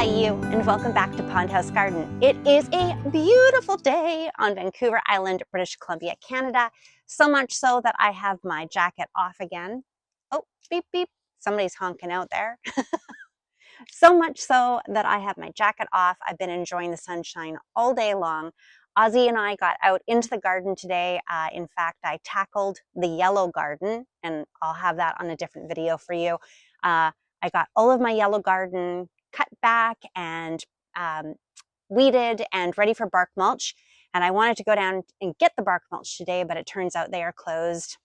Hi you, and welcome back to Pond House Garden. It is a beautiful day on Vancouver Island, British Columbia, Canada. So much so that I have my jacket off again. Oh, beep, beep. Somebody's honking out there. So much so that I have my jacket off. I've been enjoying the sunshine all day long. Ozzy and I got out into the garden today. In fact, I tackled the yellow garden, and I'll have that on a different video for you. I got all of my yellow garden cut back and weeded and ready for bark mulch. And I wanted to go down and get the bark mulch today, but it turns out they are closed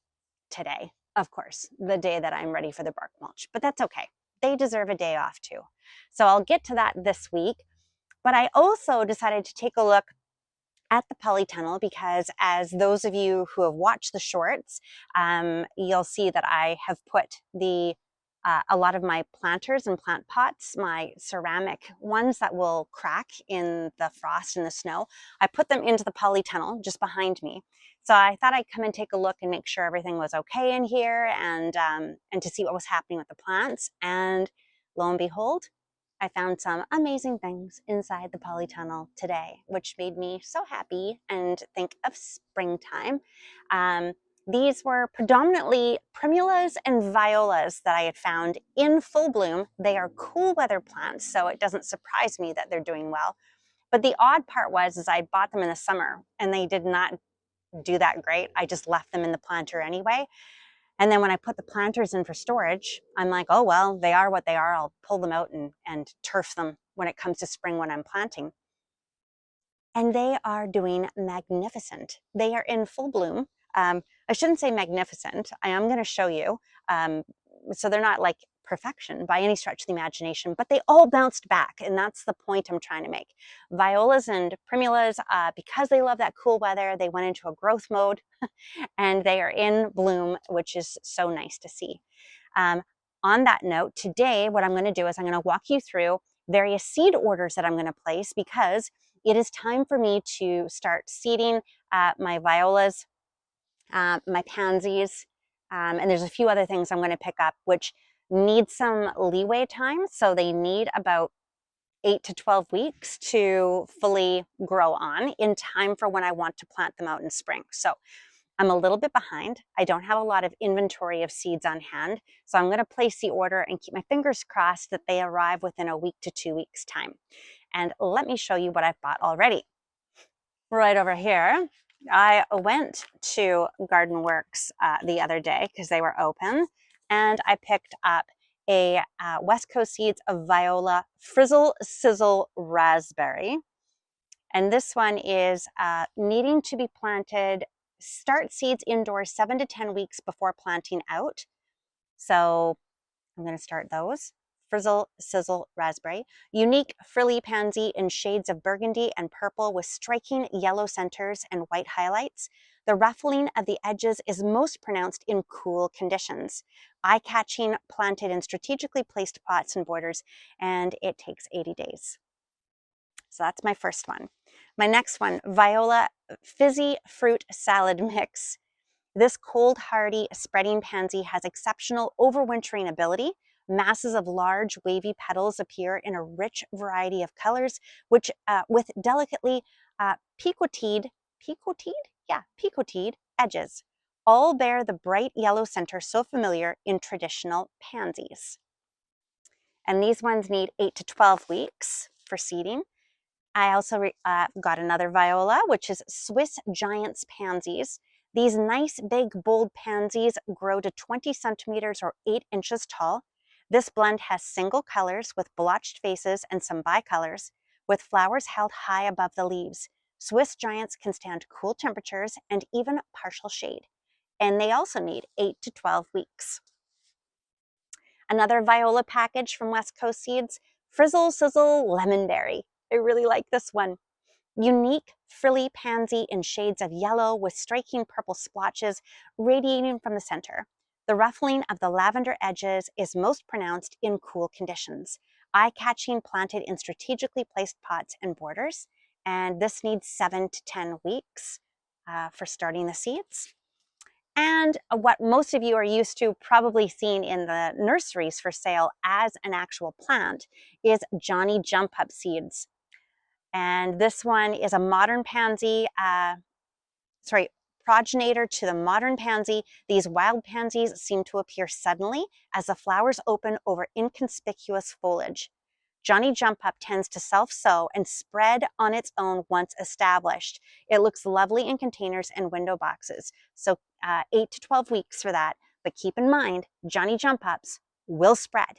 today. Of course, the day that I'm ready for the bark mulch, but that's okay. They deserve a day off too. So I'll get to that this week. But I also decided to take a look at the polytunnel because, as those of you who have watched the shorts, you'll see that I have put a lot of my planters and plant pots, my ceramic ones that will crack in the frost and the snow, I put them into the polytunnel just behind me. So I thought I'd come and take a look and make sure everything was okay in here, and to see what was happening with the plants. And lo and behold, I found some amazing things inside the polytunnel today, which made me so happy and think of springtime. These were predominantly primulas and violas that I had found in full bloom. They are cool weather plants, so it doesn't surprise me that they're doing well. But the odd part is I bought them in the summer and they did not do that great. I just left them in the planter anyway. And then when I put the planters in for storage, I'm like, oh, well, they are what they are. I'll pull them out and turf them when it comes to spring when I'm planting. And they are doing magnificent. They are in full bloom. I shouldn't say magnificent. I am going to show you. So they're not like perfection by any stretch of the imagination, but they all bounced back. And that's the point I'm trying to make. Violas and primulas, because they love that cool weather, they went into a growth mode and they are in bloom, which is so nice to see. On that note, today, what I'm going to do is I'm going to walk you through various seed orders that I'm going to place, because it is time for me to start seeding my violas, my pansies, and there's a few other things I'm going to pick up which need some leeway time. So they need about 8 to 12 weeks to fully grow on in time for when I want to plant them out in spring. So I'm a little bit behind. I don't have a lot of inventory of seeds on hand. So I'm going to place the order and keep my fingers crossed that they arrive within a week to 2 weeks time. And let me show you what I've bought already. Right over here, I went to Garden Works the other day because they were open, and I picked up a West Coast Seeds of Viola Frizzle Sizzle Raspberry. And this one is needing to be planted, start seeds indoors 7 to 10 weeks before planting out. So I'm going to start those. Frizzle Sizzle Raspberry. Unique frilly pansy in shades of burgundy and purple with striking yellow centers and white highlights. The ruffling of the edges is most pronounced in cool conditions. Eye-catching, planted in strategically placed pots and borders, and it takes 80 days. So that's my first one. My next one, Viola Fizzy Fruit Salad Mix. This cold, hardy, spreading pansy has exceptional overwintering ability. Masses of large, wavy petals appear in a rich variety of colors, which with delicately picoteed edges. All bear the bright yellow center so familiar in traditional pansies. And these ones need 8 to 12 weeks for seeding. I also got another viola, which is Swiss Giants Pansies. These nice, big, bold pansies grow to 20 centimeters or 8 inches tall. This blend has single colors with blotched faces and some bicolors, with flowers held high above the leaves. Swiss Giants can stand cool temperatures and even partial shade. And they also need 8 to 12 weeks. Another viola package from West Coast Seeds, Frizzle Sizzle Lemonberry. I really like this one. Unique frilly pansy in shades of yellow with striking purple splotches radiating from the center. The ruffling of the lavender edges is most pronounced in cool conditions. Eye-catching, planted in strategically placed pots and borders. And this needs 7 to 10 weeks for starting the seeds. And what most of you are used to probably seeing in the nurseries for sale as an actual plant is Johnny Jump Up seeds. And this one is a modern pansy, progenitor to the modern pansy. These wild pansies seem to appear suddenly as the flowers open over inconspicuous foliage. Johnny Jump Up tends to self-sow and spread on its own once established. It looks lovely in containers and window boxes. So 8 to 12 weeks for that. But keep in mind, Johnny Jump Ups will spread.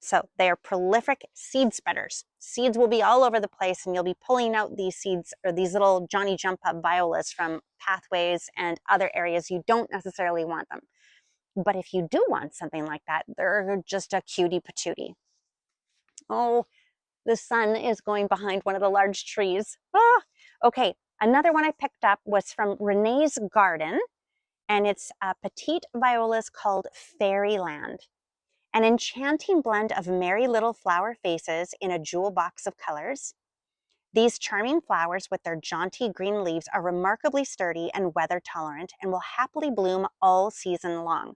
So they are prolific seed spreaders. Seeds will be all over the place, and you'll be pulling out these seeds or these little Johnny Jump Up violas from pathways and other areas you don't necessarily want them. But if you do want something like that, they're just a cutie patootie. Oh, the sun is going behind one of the large trees. Ah, okay, another one I picked up was from Renee's Garden, and it's petite violas called Fairyland. An enchanting blend of merry little flower faces in a jewel box of colors. These charming flowers with their jaunty green leaves are remarkably sturdy and weather tolerant and will happily bloom all season long.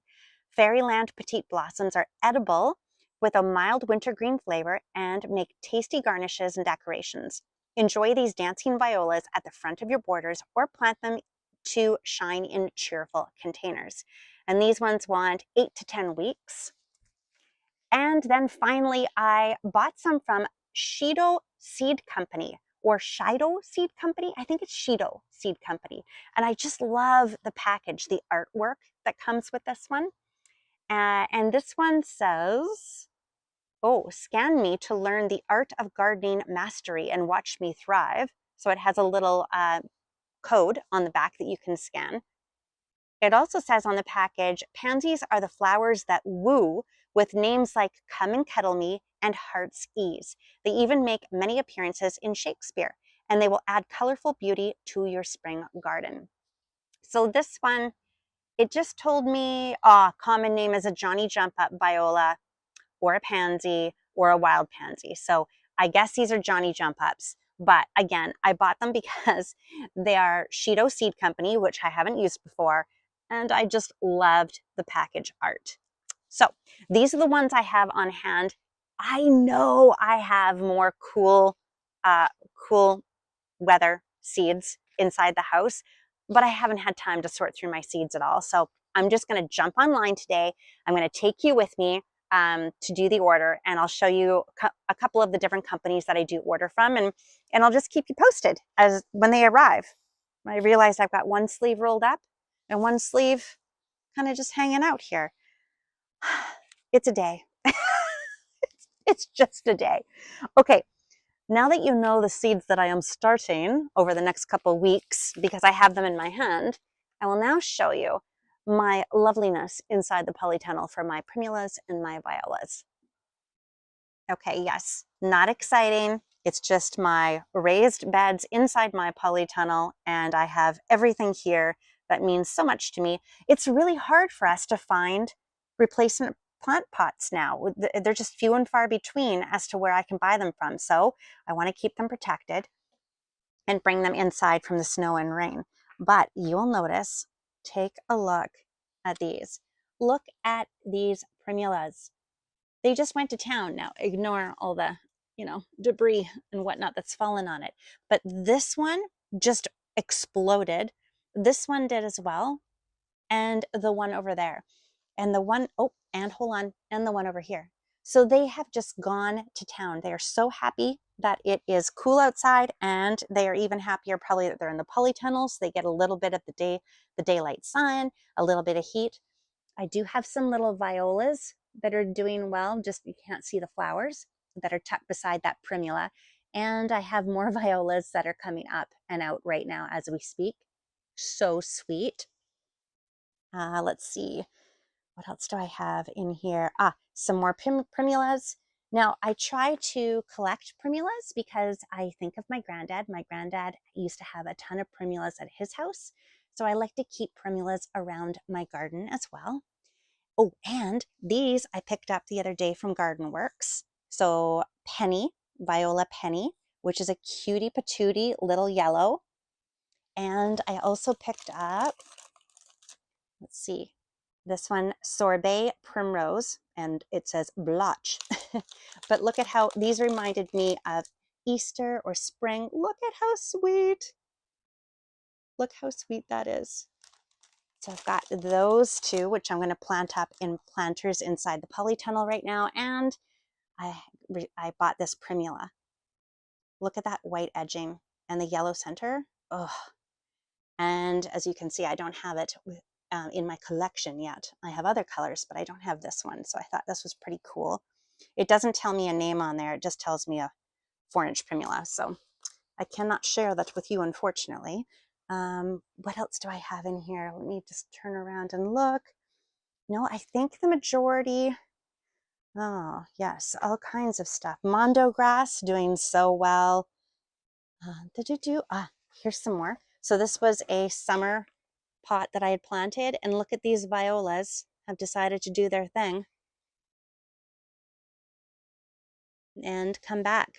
Fairyland petite blossoms are edible with a mild wintergreen flavor and make tasty garnishes and decorations. Enjoy these dancing violas at the front of your borders or plant them to shine in cheerful containers. And these ones want 8 to 10 weeks. And then finally, I bought some from Shido Seed Company or Shido Seed Company. I think it's Shido Seed Company. And I just love the package, the artwork that comes with this one. And this one says, oh, scan me to learn the art of gardening mastery and watch me thrive. So it has a little code on the back that you can scan. It also says on the package, pansies are the flowers that woo, with names like Come and Cuddle Me and Heart's Ease. They even make many appearances in Shakespeare, and they will add colorful beauty to your spring garden. So this one, it just told me, common name is a Johnny Jump Up viola or a pansy or a wild pansy. So I guess these are Johnny Jump Ups. But again, I bought them because they are Shido Seed Company, which I haven't used before, and I just loved the package art. So these are the ones I have on hand. I know I have more cool weather seeds inside the house, but I haven't had time to sort through my seeds at all. So I'm just going to jump online today. I'm going to take you with me to do the order, and I'll show you a couple of the different companies that I do order from, and I'll just keep you posted as when they arrive. I realized I've got one sleeve rolled up and one sleeve kind of just hanging out here. It's a day. It's just a day. Okay, now that you know the seeds that I am starting over the next couple of weeks, because I have them in my hand, I will now show you my loveliness inside the polytunnel for my primulas and my violas. Okay, yes, not exciting. It's just my raised beds inside my polytunnel, and I have everything here that means so much to me. It's really hard for us to find replacement plant pots now. They're just few and far between as to where I can buy them from. So I want to keep them protected and bring them inside from the snow and rain. But you'll notice, take a look at these. Look at these primulas. They just went to town. Now, ignore all the, debris and whatnot that's fallen on it. But this one just exploded. This one did as well. And the one over there. And the one, and hold on, and the one over here. So they have just gone to town. They are so happy that it is cool outside, and they are even happier probably that they're in the polytunnels. They get a little bit of the daylight sun, a little bit of heat. I do have some little violas that are doing well, just you can't see the flowers, that are tucked beside that primula. And I have more violas that are coming up and out right now as we speak. So sweet. Let's see. What else do I have in here? Some more primulas. Now, I try to collect primulas because I think of my granddad. My granddad used to have a ton of primulas at his house. So I like to keep primulas around my garden as well. Oh, and these I picked up the other day from Garden Works. So Penny, Viola Penny, which is a cutie patootie little yellow. And I also picked up Let's see. This one, Sorbet Primrose, and it says blotch. But look at how these reminded me of Easter or spring. Look at how sweet. Look how sweet that is. So I've got those two, which I'm going to plant up in planters inside the polytunnel right now. And I bought this primula. Look at that white edging and the yellow center. Oh, and as you can see, I don't have it in my collection yet. I have other colors, but I don't have this one. So I thought this was pretty cool. It doesn't tell me a name on there. It just tells me a 4-inch primula. So I cannot share that with you, unfortunately. What else do I have in here? Let me just turn around and look. No, I think the majority, oh yes, all kinds of stuff. Mondo grass doing so well. Here's some more. So this was a summer pot that I had planted, and look at these violas have decided to do their thing and come back.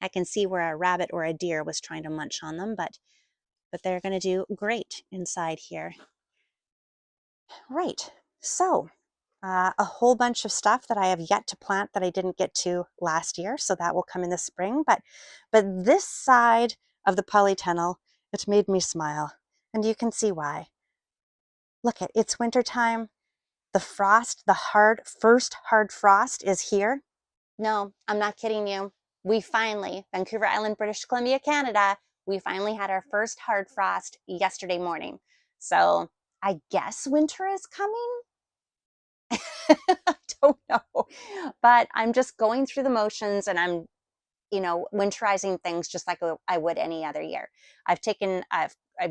I can see where a rabbit or a deer was trying to munch on them, but they're going to do great inside here. Right, so a whole bunch of stuff that I have yet to plant that I didn't get to last year, so that will come in the spring. But this side of the polytunnel, it made me smile, and you can see why. Look at it's wintertime. The frost, the first hard frost is here. No, I'm not kidding you. We finally, Vancouver Island, British Columbia, Canada, we finally had our first hard frost yesterday morning. So I guess winter is coming. I don't know, but I'm just going through the motions, and I'm, winterizing things just like I would any other year. I've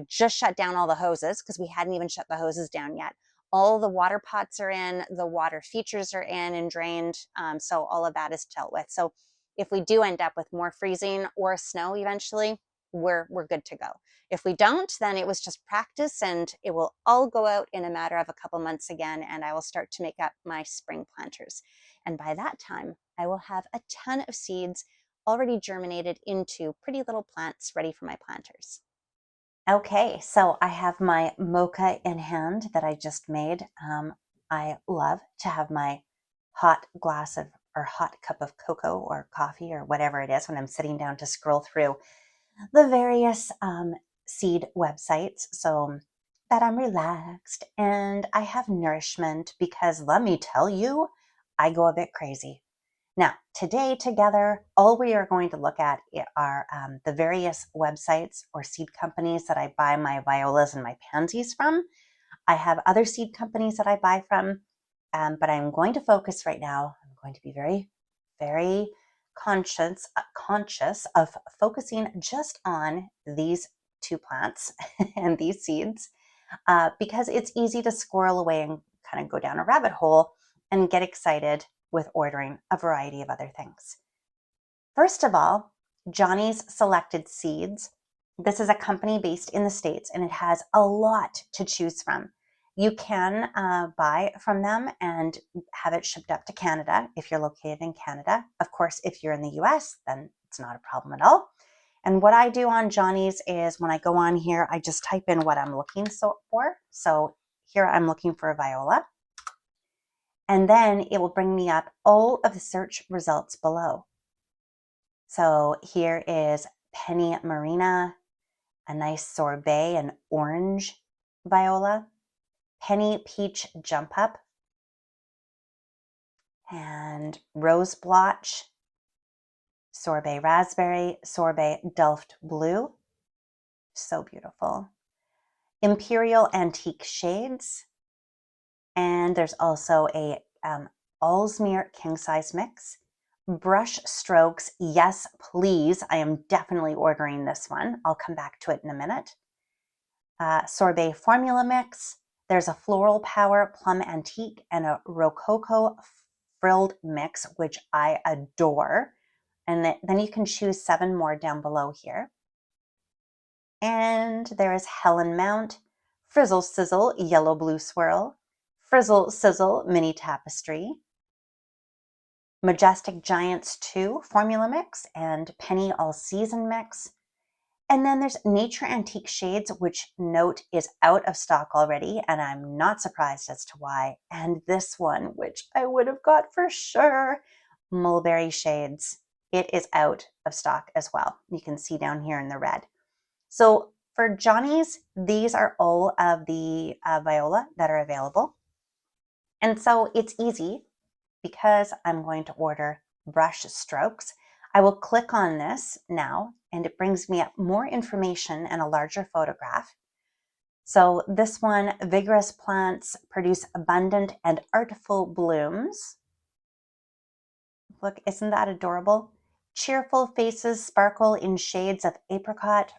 just shut down all the hoses because we hadn't even shut the hoses down yet. All the water pots are in, the water features are in and drained. So all of that is dealt with. So if we do end up with more freezing or snow eventually, we're good to go. If we don't, then it was just practice, and it will all go out in a matter of a couple months again, and I will start to make up my spring planters. And by that time, I will have a ton of seeds already germinated into pretty little plants ready for my planters. Okay, so I have my mocha in hand that I just made. I love to have my hot glass of or hot cup of cocoa or coffee or whatever it is when I'm sitting down to scroll through the various seed websites so that I'm relaxed and I have nourishment, because let me tell you, I go a bit crazy. Now, today together, all we are going to look at are the various websites or seed companies that I buy my violas and my pansies from. I have other seed companies that I buy from, but I'm going to focus right now. I'm going to be very, very conscious of focusing just on these two plants and these seeds, because it's easy to squirrel away and kind of go down a rabbit hole and get excited with ordering a variety of other things. First of all, Johnny's Selected Seeds. This is a company based in the States, and it has a lot to choose from. You can buy from them and have it shipped up to Canada if you're located in Canada. Of course, if you're in the US, then it's not a problem at all. And what I do on Johnny's is when I go on here, I just type in what I'm looking for. So here I'm looking for a viola. And then it will bring me up all of the search results below. So here is Penny Marina, a nice sorbet, an orange viola, Penny Peach Jump Up, and Rose Blotch, Sorbet Raspberry, Sorbet Delft Blue, so beautiful, Imperial Antique Shades, and there's also a Alsmere King Size Mix, Brush Strokes, yes please, I am definitely ordering this one. I'll come back to it in a minute. Sorbet Formula Mix, there's a Floral Power Plum Antique and a Rococo Frilled Mix, which I adore. And then you can choose 7 more down below here. And there is Helen Mount, Frizzle Sizzle Yellow Blue Swirl, Frizzle Sizzle Mini Tapestry, Majestic Giants 2 Formula Mix and Penny All Season Mix, And then there's Nature Antique Shades, which note is out of stock already, and I'm not surprised as to why. And this one, which I would have got for sure, Mulberry Shades. It is out of stock as well. You can see down here in the red. So for Johnny's, these are all of the viola that are available. And so it's easy because I'm going to order brush strokes. I will click on this now and it brings me up more information and a larger photograph. So this one, vigorous plants produce abundant and artful blooms. Look, isn't that adorable? Cheerful faces sparkle in shades of apricot,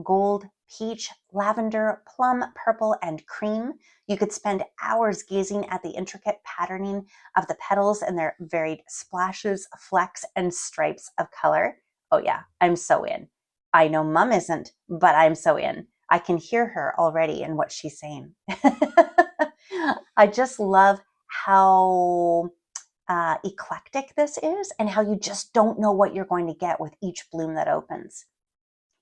gold, peach, lavender, plum, purple, and cream. You could spend hours gazing at the intricate patterning of the petals and their varied splashes, flecks, and stripes of color. Oh yeah, I'm so in. I know Mum isn't, but I'm so in. I can hear her already in what she's saying. I just love how eclectic this is and how you just don't know what you're going to get with each bloom that opens.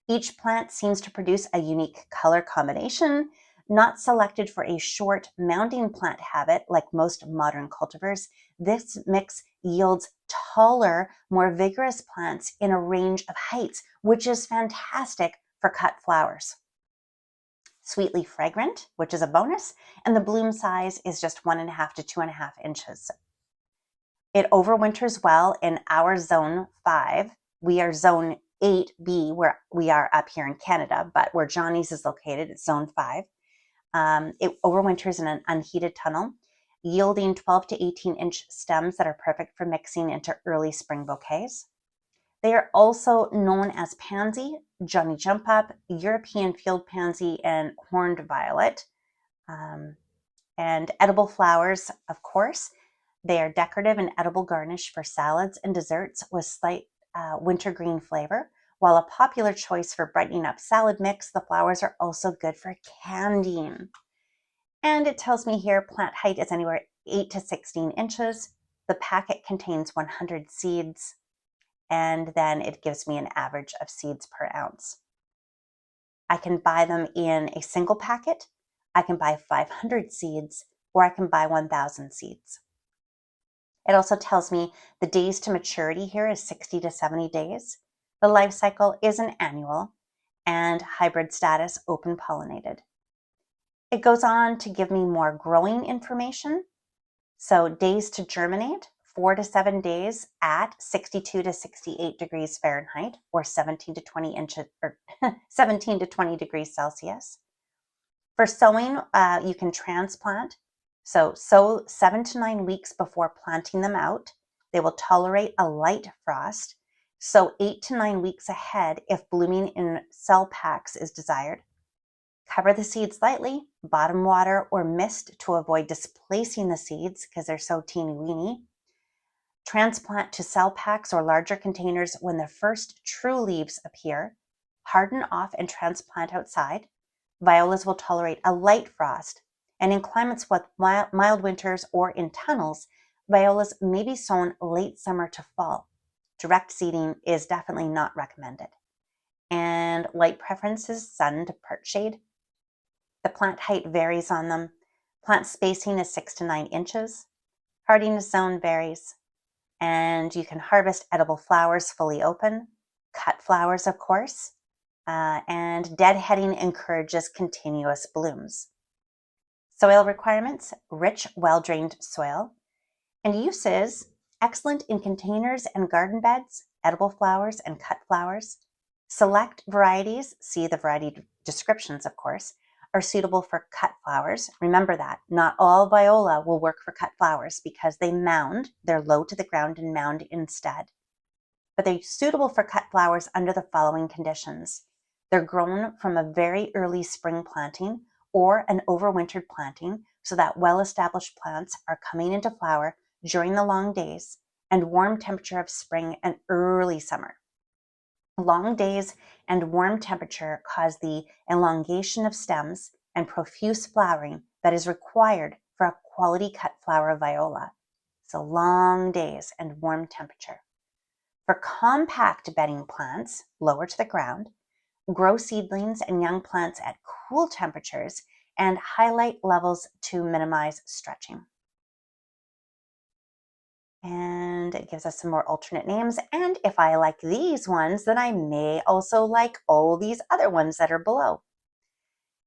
Each plant seems to produce a unique color combination, not selected for a short mounding plant habit like most modern cultivars. This mix yields taller, more vigorous plants in a range of heights, which is fantastic for cut flowers. Sweetly fragrant, which is a bonus, and the bloom size is just 1.5 to 2.5 inches. It overwinters well in our zone 5. We are zone 8B, where we are up here in Canada, but where Johnny's is located, it's zone 5. It overwinters in an unheated tunnel, yielding 12 to 18-inch stems that are perfect for mixing into early spring bouquets. They are also known as pansy, Johnny Jump Up, European field pansy, and horned violet. And edible flowers, of course. They are decorative and edible garnish for salads and desserts with slight wintergreen flavor. While a popular choice for brightening up salad mix, the flowers are also good for candying. And it tells me here plant height is anywhere 8 to 16 inches. The packet contains 100 seeds, and then it gives me an average of seeds per ounce. I can buy them in a single packet, I can buy 500 seeds, or I can buy 1,000 seeds. It also tells me the days to maturity here is 60 to 70 days. The life cycle is an annual, and hybrid status open pollinated. It goes on to give me more growing information. So days to germinate, 4 to 7 days at 62 to 68 degrees Fahrenheit, or 17 to 20 degrees Celsius. For sowing, you can transplant. So sow 7 to 9 weeks before planting them out. They will tolerate a light frost. Sow 8 to 9 weeks ahead if blooming in cell packs is desired. Cover the seeds lightly, bottom water or mist to avoid displacing the seeds because they're so teeny weeny. Transplant to cell packs or larger containers when the first true leaves appear. Harden off and transplant outside. Violas will tolerate a light frost, and in climates with mild winters or in tunnels, violas may be sown late summer to fall. Direct seeding is definitely not recommended. And light preferences, sun to part shade. The plant height varies on them. Plant spacing is 6 to 9 inches. Hardiness zone varies. And you can harvest edible flowers fully open, cut flowers, of course. And deadheading encourages continuous blooms. Soil requirements, rich, well-drained soil. And uses, excellent in containers and garden beds, edible flowers and cut flowers. Select varieties, see the variety descriptions, of course, are suitable for cut flowers. Remember that, not all viola will work for cut flowers because they mound, they're low to the ground and mound instead. But they're suitable for cut flowers under the following conditions. They're grown from a very early spring planting or an overwintered planting so that well-established plants are coming into flower during the long days and warm temperature of spring and early summer. Long days and warm temperature cause the elongation of stems and profuse flowering that is required for a quality cut flower viola. So long days and warm temperature. For compact bedding plants, lower to the ground, grow seedlings and young plants at cool temperatures, and highlight levels to minimize stretching. And it gives us some more alternate names. And if I like these ones, then I may also like all these other ones that are below.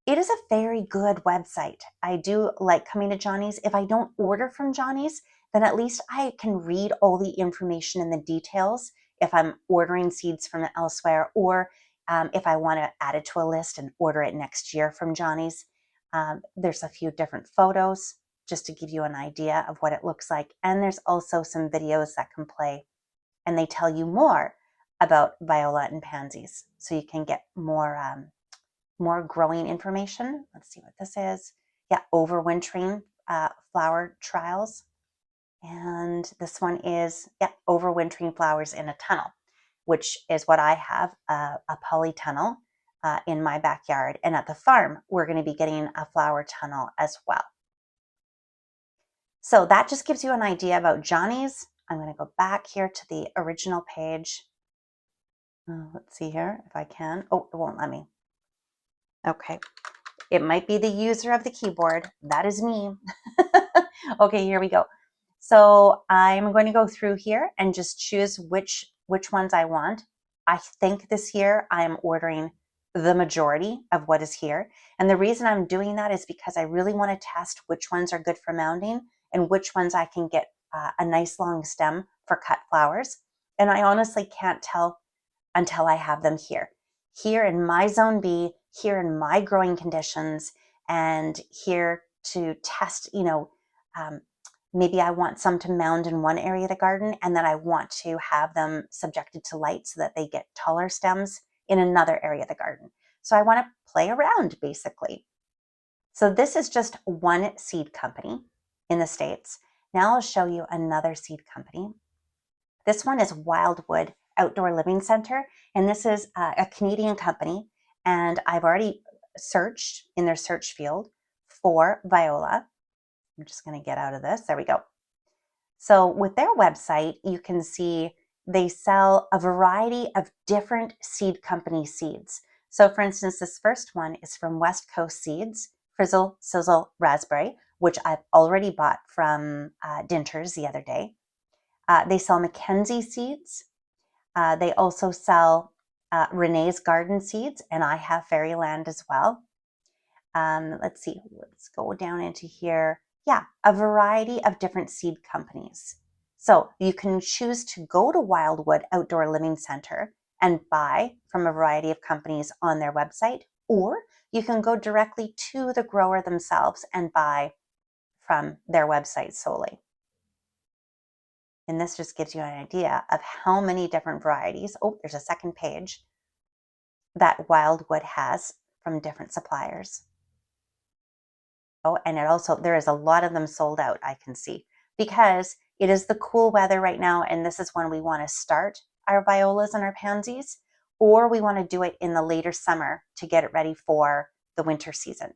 It is a very good website. I do like coming to Johnny's. If I don't order from Johnny's, then at least I can read all the information and the details if I'm ordering seeds from elsewhere, or if I want to add it to a list and order it next year from Johnny's. There's a few different photos just to give you an idea of what it looks like. And there's also some videos that can play, and they tell you more about viola and pansies. So you can get more growing information. Let's see what this is. Yeah, overwintering flower trials. And this one is, yeah, overwintering flowers in a tunnel, which is what I have, a polytunnel in my backyard. And at the farm, we're going to be getting a flower tunnel as well. So that just gives you an idea about Johnny's. I'm going to go back here to the original page. Let's see here if I can. Oh, it won't let me. Okay. It might be the user of the keyboard. That is me. Okay, here we go. So I'm going to go through here and just choose which ones I want. I think this year I'm ordering the majority of what is here. And the reason I'm doing that is because I really want to test which ones are good for mounding and which ones I can get a nice long stem for cut flowers. And I honestly can't tell until I have them here in my zone B, here in my growing conditions, and here to test, maybe I want some to mound in one area of the garden, and then I want to have them subjected to light so that they get taller stems in another area of the garden. So I want to play around, basically. So this is just one seed company in the States. Now I'll show you another seed company. This one is Wildwood Outdoor Living Center, and this is a Canadian company, and I've already searched in their search field for viola. I'm just going to get out of this. There we go. So with their website, you can see they sell a variety of different seed company seeds. So for instance, this first one is from West Coast Seeds, Frizzle Sizzle Raspberry, which I've already bought from Dinter's the other day. They sell Mackenzie seeds. They also sell Renee's Garden seeds, and I have Fairyland as well. Let's see, let's go down into here. Yeah, a variety of different seed companies. So you can choose to go to Wildwood Outdoor Living Center and buy from a variety of companies on their website, or you can go directly to the grower themselves and buy from their website solely. And this just gives you an idea of how many different varieties, oh, there's a second page, that Wildwood has from different suppliers. Oh, and there is a lot of them sold out, I can see, because it is the cool weather right now, and this is when we want to start our violas and our pansies, or we want to do it in the later summer to get it ready for the winter season.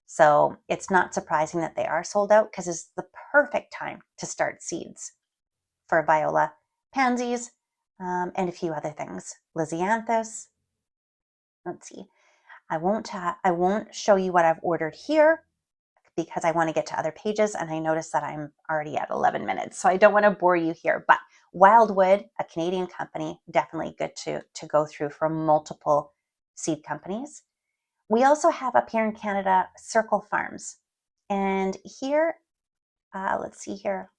So it's not surprising that they are sold out, because it's the perfect time to start seeds for viola, pansies, and a few other things. Lisianthus. Let's see. I won't show you what I've ordered here because I want to get to other pages, and I notice that I'm already at 11 minutes, so I don't want to bore you here. But Wildwood, a Canadian company, definitely good to go through from multiple seed companies. We also have up here in Canada Circle Farms, and here, let's see here.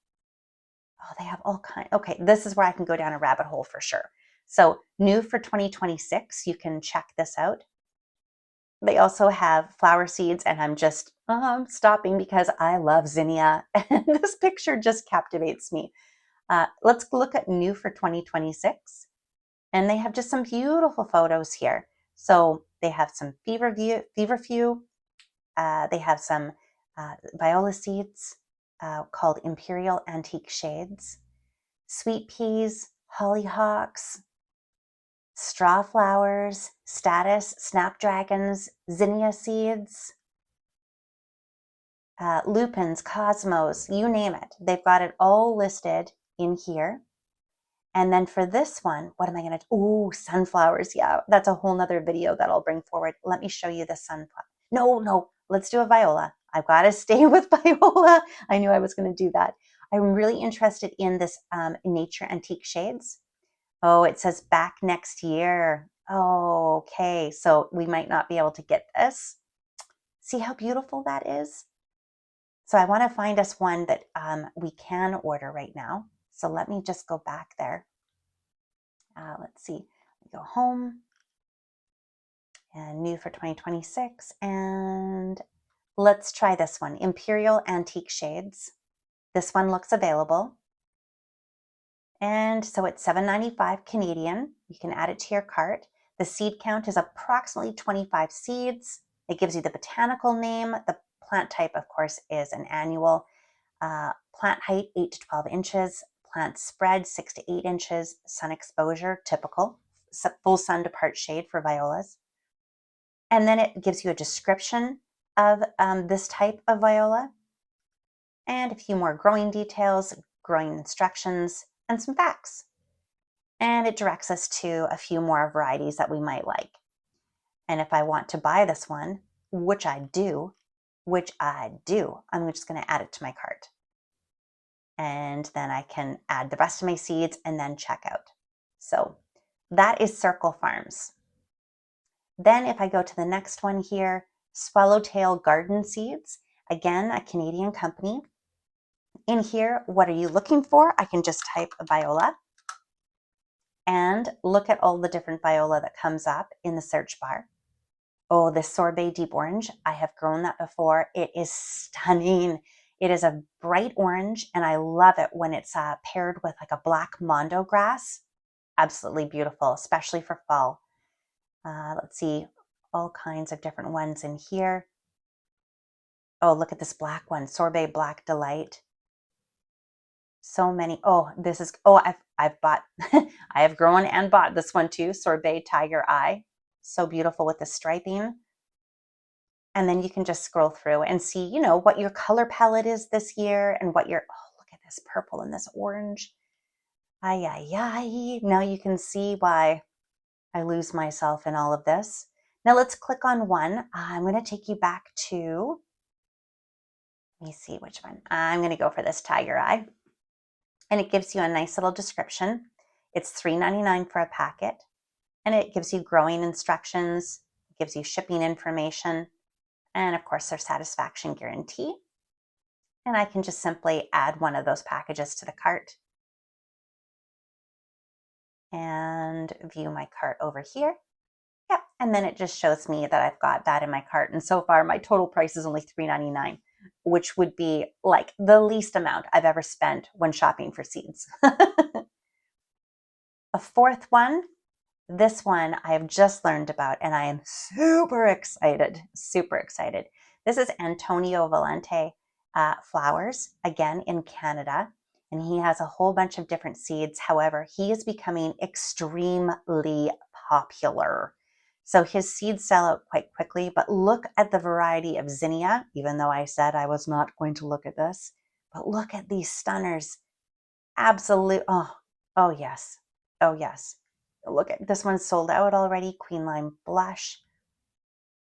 Oh, they have all kinds. Okay, this is where I can go down a rabbit hole for sure. So new for 2026, you can check this out. They also have flower seeds, and I'm just stopping because I love zinnia, and this picture just captivates me. Let's look at new for 2026, and they have just some beautiful photos here. So they have some feverfew. They have some viola seeds called Imperial Antique Shades, sweet peas, hollyhocks, straw flowers, status, snapdragons, zinnia seeds, lupins, cosmos, you name it. They've got it all listed in here. And then for this one, what am I going to do? Ooh, sunflowers. Yeah, that's a whole nother video that I'll bring forward. Let me show you the sunflower. No, let's do a viola. I've got to stay with viola. I knew I was going to do that. I'm really interested in this Nature Antique Shades. Oh, it says back next year. Oh, okay. So we might not be able to get this. See how beautiful that is? So I want to find us one that we can order right now. So let me just go back there. Let's see. Go home and new for 2026. And let's try this one, Imperial Antique Shades. This one looks available. And so it's $7.95 Canadian. You can add it to your cart. The seed count is approximately 25 seeds. It gives you the botanical name. The plant type, of course, is an annual. Plant height, 8 to 12 inches. Plant spread, 6 to 8 inches. Sun exposure, typical. Full sun to part shade for violas. And then it gives you a description of this type of viola and a few more growing details, growing instructions, and some facts. And it directs us to a few more varieties that we might like. And if I want to buy this one, which I do, I'm just going to add it to my cart. And then I can add the rest of my seeds and then check out. So that is Circle Farms. Then if I go to the next one here, Swallowtail Garden Seeds, again, a Canadian company. In here, what are you looking for? I can just type viola and look at all the different viola that comes up in the search bar. Oh, this Sorbet Deep Orange, I have grown that before. It is stunning. It is a bright orange, and I love it when it's paired with like a black mondo grass. Absolutely beautiful, especially for fall. Let's see, all kinds of different ones in here. Oh, look at this black one, Sorbet Black Delight. So many. Oh, this is, oh, I've bought, I have grown and bought this one too, Sorbet Tiger Eye. So beautiful with the striping. And then you can just scroll through and see, you know, what your color palette is this year and what your, oh, look at this purple and this orange. Ay, ay, ay. Now you can see why I lose myself in all of this. Now let's click on one. I'm going to take you back to, let me see which one. I'm going to go for this Tiger Eye. And it gives you a nice little description. It's $3.99 for a packet. And it gives you growing instructions, gives you shipping information, and of course their satisfaction guarantee. And I can just simply add one of those packages to the cart and view my cart over here. Yep, and then it just shows me that I've got that in my cart. And so far my total price is only $3.99, which would be like the least amount I've ever spent when shopping for seeds. A fourth one, this one I have just learned about and I am super excited, super excited. This is Antonio Valente Flowers, again in Canada, and he has a whole bunch of different seeds. However, he is becoming extremely popular. So his seeds sell out quite quickly, but look at the variety of zinnia, even though I said I was not going to look at this, but look at these stunners. Absolute, oh yes, oh yes. Look at this one's sold out already, Queen Lime Blush.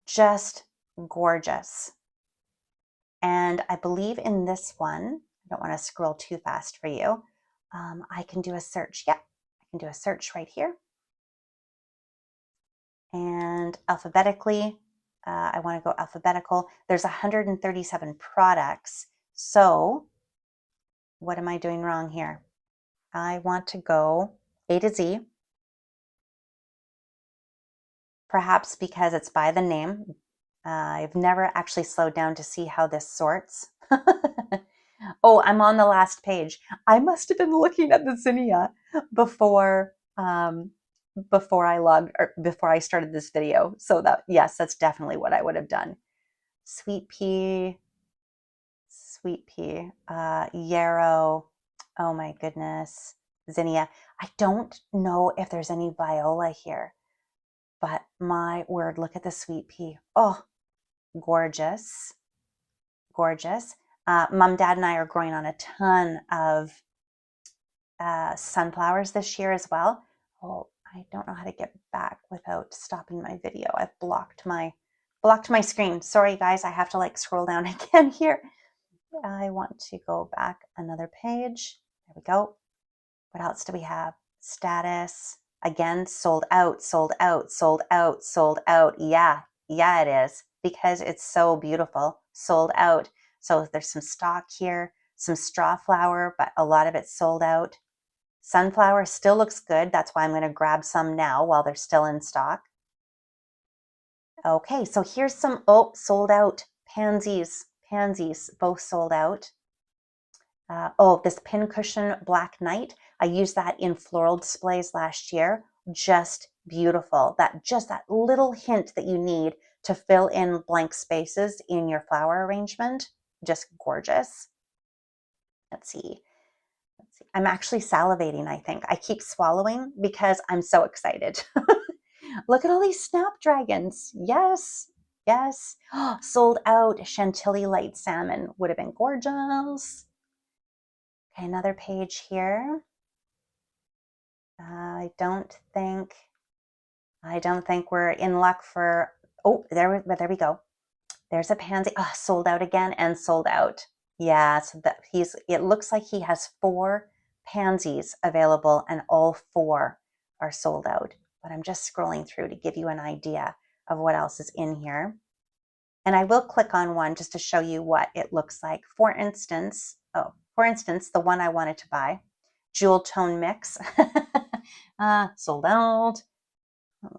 Just gorgeous. And I believe in this one, I don't want to scroll too fast for you. I can do a search. Yep, I can do a search right here. And alphabetically, I want to go alphabetical. There's 137 products. So what am I doing wrong here? I want to go A to Z. Perhaps because it's by the name. I've never actually slowed down to see how this sorts. Oh, I'm on the last page. I must have been looking at the zinnia before before I started this video. So that, yes, that's definitely what I would have done. Sweet pea, yarrow. Oh my goodness, zinnia. I don't know if there's any viola here, but my word, look at the sweet pea. Oh, gorgeous, gorgeous. Mom, Dad, and I are growing on a ton of sunflowers this year as well. Oh, I don't know how to get back without stopping my video. I've blocked my screen. Sorry guys, I have to like scroll down again here. I want to go back another page. There we go. What else do we have? Status. Again, sold out, sold out, sold out, sold out. Yeah, it is because it's so beautiful. Sold out. So there's some stock here, some straw flower, but a lot of it's sold out. Sunflower still looks good. That's why I'm going to grab some now while they're still in stock. Okay, so here's some, sold out. Pansies, both sold out. This pincushion Black Knight. I used that in floral displays last year. Just beautiful. Just that little hint that you need to fill in blank spaces in your flower arrangement. Just gorgeous. Let's see. I'm actually salivating, I think. I keep swallowing because I'm so excited. Look at all these snapdragons. Yes. Sold out. Chantilly light salmon would have been gorgeous. Okay, another page here. I don't think we're in luck for, there we go. There's a pansy. Sold out again and sold out. Yeah, so it looks like he has 4 pansies available and all 4 are sold out. But I'm just scrolling through to give you an idea of what else is in here. And I will click on one just to show you what it looks like. For instance, the one I wanted to buy, Jewel Tone Mix, sold out.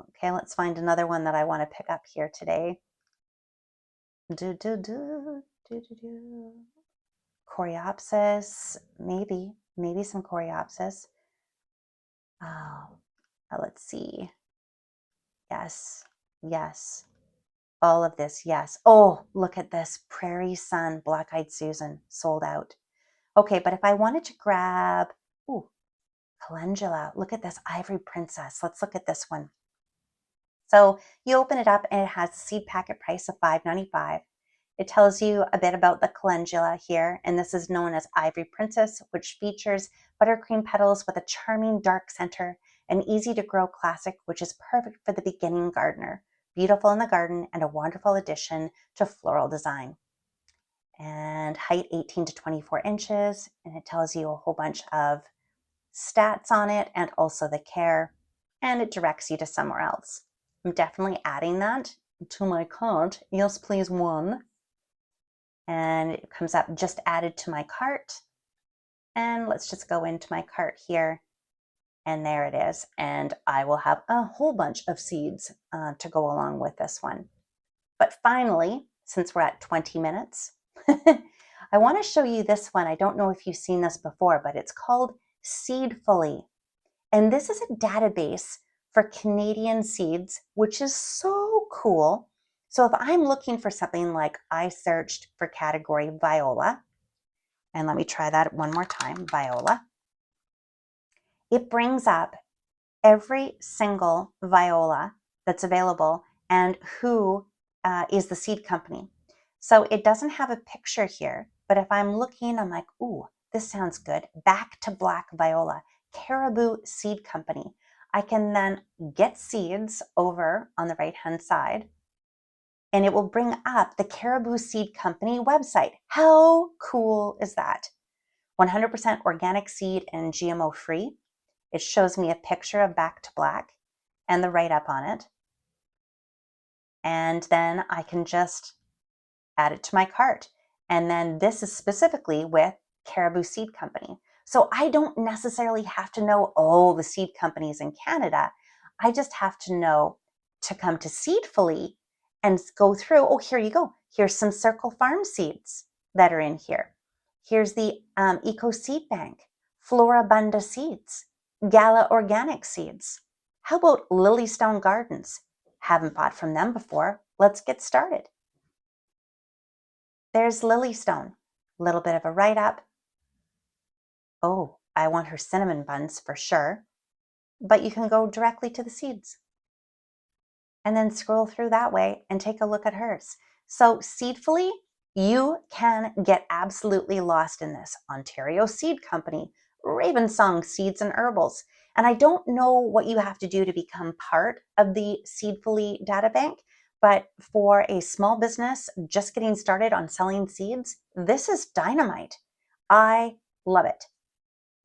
Okay, let's find another one that I want to pick up here today. Coreopsis, maybe some Coreopsis. Let's see. Yes. All of this, yes. Oh, look at this. Prairie Sun, Black-Eyed Susan, sold out. Okay, but if I wanted to grab, calendula, look at this, Ivory Princess. Let's look at this one. So you open it up and it has seed packet price of $5.95. It tells you a bit about the calendula here, and this is known as Ivory Princess, which features buttercream petals with a charming dark center, an easy-to-grow classic, which is perfect for the beginning gardener. Beautiful in the garden and a wonderful addition to floral design. And height 18 to 24 inches, and it tells you a whole bunch of stats on it and also the care, and it directs you to somewhere else. I'm definitely adding that to my cart. Yes, please, one. And it comes up just added to my cart. And let's just go into my cart here. And there it is. And I will have a whole bunch of seeds to go along with this one. But finally, since we're at 20 minutes, I want to show you this one. I don't know if you've seen this before, but it's called Seedfully. And this is a database for Canadian seeds, which is so cool. So if I'm looking for something like, I searched for category viola, and let me try that one more time, viola. It brings up every single viola that's available and who is the seed company. So it doesn't have a picture here, but if I'm looking, I'm like, ooh, this sounds good. Back to Black Viola, Caribou Seed Company. I can then get seeds over on the right-hand side, and it will bring up the Caribou Seed Company website. How cool is that? 100% organic seed and GMO free. It shows me a picture of Back to Black and the write-up on it. And then I can just add it to my cart. And then this is specifically with Caribou Seed Company. So I don't necessarily have to know all the seed companies in Canada. I just have to know to come to Seedfully and go through, here you go. Here's some Circle Farm seeds that are in here. Here's the Eco Seed Bank, Florabunda Seeds, Gala Organic Seeds. How about Lilystone Gardens? Haven't bought from them before. Let's get started. There's Lilystone, a little bit of a write-up. Oh, I want her cinnamon buns for sure. But you can go directly to the seeds and then scroll through that way and take a look at hers. So Seedfully, you can get absolutely lost in this. Ontario Seed Company. Raven Song Seeds and Herbals. And I don't know what you have to do to become part of the Seedfully data bank, but for a small business just getting started on selling seeds, this is dynamite. I love it.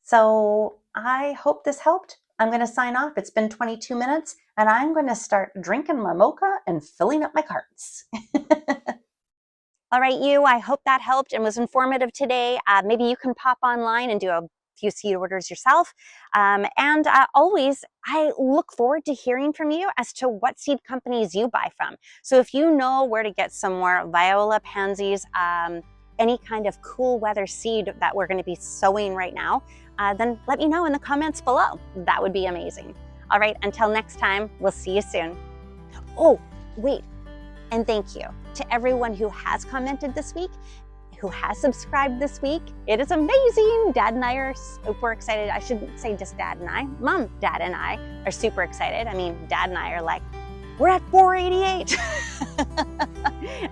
So I hope this helped. I'm going to sign off. It's been 22 minutes and I'm going to start drinking my mocha and filling up my carts. All right, I hope that helped and was informative today. Maybe you can pop online and do a few seed orders yourself. Always, I look forward to hearing from you as to what seed companies you buy from. So if you know where to get some more viola, pansies, any kind of cool weather seed that we're going to be sowing right now, then let me know in the comments below. That would be amazing. All right, until next time, we'll see you soon. Oh, wait, and thank you to everyone who has commented this week, who has subscribed this week. It is amazing. Dad and I are super excited. I shouldn't say just Dad and I. Mom, Dad, and I are super excited. I mean, Dad and I are like, we're at 488.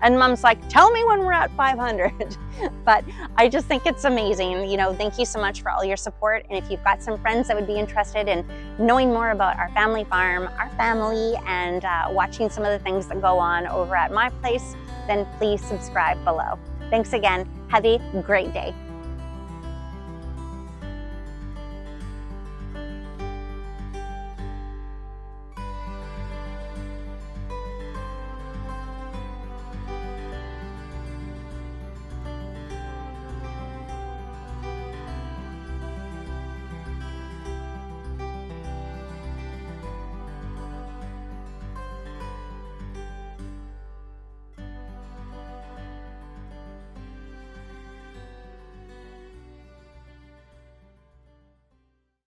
And Mom's like, tell me when we're at 500. But I just think it's amazing. Thank you so much for all your support. And if you've got some friends that would be interested in knowing more about our family farm, our family, and watching some of the things that go on over at my place, then please subscribe below. Thanks again. Have a great day.